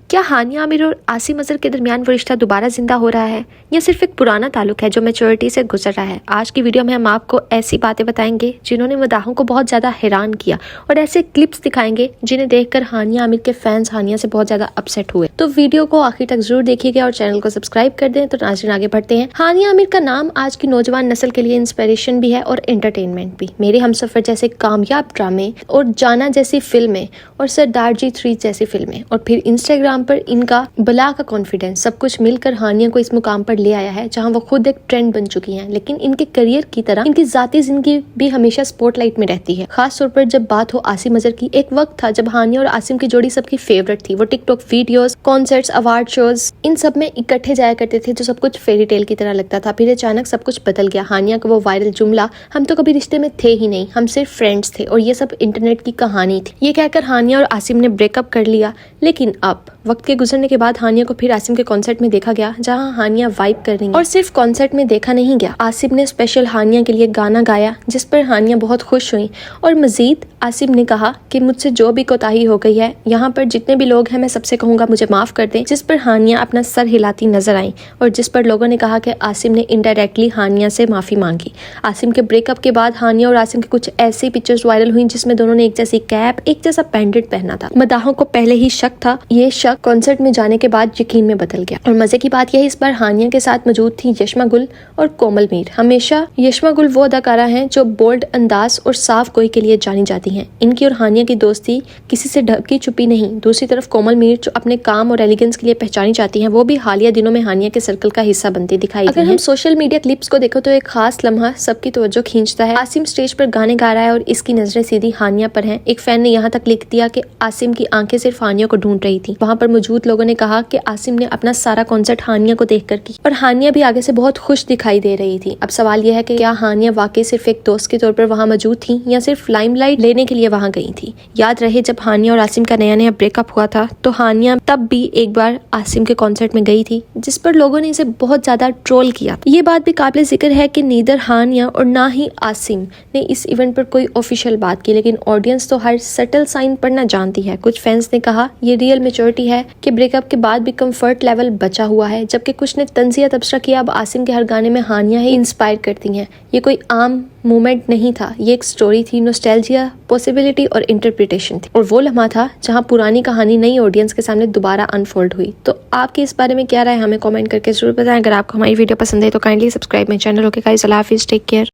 क्या हानिया आमिर और आसिम अजहर के दरमियान वो रिश्ता दोबारा जिंदा हो रहा है या सिर्फ एक पुराना ताल्लुक है जो मैच्योरिटी से गुजर रहा है? आज की वीडियो में हम आपको ऐसी बातें बताएंगे जिन्होंने मदाहों को बहुत ज्यादा हैरान किया और ऐसे क्लिप्स दिखाएंगे जिन्हें देखकर हानिया आमिर के फैंस हानिया से बहुत ज्यादा अपसेट हुए। तो वीडियो को आखिर तक जरूर देखिएगा और चैनल को सब्सक्राइब कर दें। तो नाज़रीन आगे बढ़ते हैं। हानिया आमिर का नाम आज की नौजवान नस्ल के लिए इंस्पिरेशन भी है और एंटरटेनमेंट भी। मेरे हमसफर जैसे कामयाब ड्रामे और जाना जैसी फिल्में और सरदार जी 3 जैसी फिल्में और फिर इंस्टाग्राम पर इनका बला का कॉन्फिडेंस सब कुछ मिलकर हानिया को इस मुकाम पर ले आया है जहां वो खुद एक ट्रेंड बन चुकी हैं। लेकिन इनके करियर की तरह इनकी जाती जिंदगी भी हमेशा स्पॉटलाइट में रहती है। खास तौर पर जब बात हो आसिम अजहर की, एक वक्त था जब हानिया और आसिम की जोड़ी सबकी फेवरेट थी। वो TikTok videos, concerts, award shows in सब में इकट्ठे जाया करते थे जो सब कुछ फेरी टेल की तरह लगता था। फिर अचानक सब कुछ बदल गया। हानिया का वो वायरल जुमला, हम तो कभी रिश्ते में थे ही नहीं, हम सिर्फ फ्रेंड्स थे और ये सब इंटरनेट की कहानी थी, ये कहकर हानिया और आसिम ने ब्रेकअप कर लिया। लेकिन अब वक्त के गुजरने के बाद हानिया को फिर आसिम के कॉन्सर्ट में देखा गया जहां हानिया वाइब कर रही है। और सिर्फ कॉन्सर्ट में देखा नहीं गया, आसिम ने स्पेशल हानिया के लिए गाना गाया जिस पर हानिया बहुत खुश हुई। और मजीद आसिम ने कहा कि मुझसे जो भी कोताही हो गई है, यहाँ पर जितने भी लोग हैं मैं सबसे कहूंगा मुझे माफ कर दें। जिस पर हानिया अपना सर हिलाती नजर आई और जिस पर लोगों ने कहा कि आसिम ने इनडायरेक्टली हानिया से माफी मांगी। आसिम के ब्रेकअप के बाद हानिया और आसिम की कुछ ऐसी पिक्चर्स वायरल हुई जिसमें दोनों ने एक जैसी कैप, एक जैसा पेंडेंट पहना था। मदाहों को पहले ही शक था, ये शक कॉन्सर्ट में जाने के बाद यकीन में बदल गया। और मजे की बात यह इस बार हानिया के साथ मौजूद थी यशमा गुल और कोमल मीर। हमेशा यशमा गुल वो अदाकारा हैं जो बोल्ड अंदाज और साफ गोई के लिए जानी जाती हैं। इनकी और हानिया की दोस्ती किसी से ढकी छुपी नहीं। दूसरी तरफ कोमल मीर जो अपने काम और एलिगेंस के लिए पहचानी जाती हैं, वो भी हालिया दिनों में हानिया के सर्कल का हिस्सा बनती दिखाई दी। अगर हम सोशल मीडिया क्लिप्स को देखो तो एक खास लम्हा सबकी तवज्जो खींचता है। आसिम स्टेज पर गाने गा रहा है और इसकी नजरें सीधी हानिया पर हैं। एक फैन ने यहाँ तक लिख दिया कि आसिम की आंखें सिर्फ हानिया को ढूंढ रही थी। वहाँ पर मौजूद लोगों ने कहा कि आसिम ने अपना सारा कॉन्सर्ट हानिया को देखकर की और हानिया भी आगे से बहुत खुश दिखाई दे रही थी। अब सवाल यह है कि क्या हानिया वाकई सिर्फ एक दोस्त के तौर पर वहाँ मौजूद थी या सिर्फ लाइमलाइट लेने के लिए वहाँ गई थी? याद रहे जब हानिया और आसिम का नया नया ब्रेकअप हुआ था तो हानिया तब भी एक बार आसिम के कॉन्सर्ट में गई थी जिस पर लोगों ने इसे बहुत ज्यादा ट्रोल किया। ये बात भी काबिल जिक्र है कि नीदर हानिया और ना ही आसिम ने इस इवेंट पर कोई ऑफिशियल बात की, लेकिन ऑडियंस तो हर सटल साइन पढ़ना जानती है। कुछ फैंस ने कहा ये रियल मैच्योरिटी है कि ब्रेकअप के बाद भी कंफर्ट लेवल बचा हुआ है, जबकि कुछ ने तंजिया तबसरा किया अब आसिम के हर गाने में हानिया ही इंस्पायर करती हैं। ये कोई आम मोमेंट नहीं था, ये एक स्टोरी थी, नॉस्टैल्जिया, पॉसिबिलिटी और इंटरप्रिटेशन थी। और वो लम्हा था जहां पुरानी कहानी नई ऑडियंस के सामने दोबारा अनफोल्ड हुई। तो आपकी इस बारे में क्या राय, हमें कमेंट करके जरूर बताएं। अगर आपको हमारी वीडियो पसंद है तो kindly subscribe my channel. Okay guys, अल्लाह हाफिज़, टेक केयर।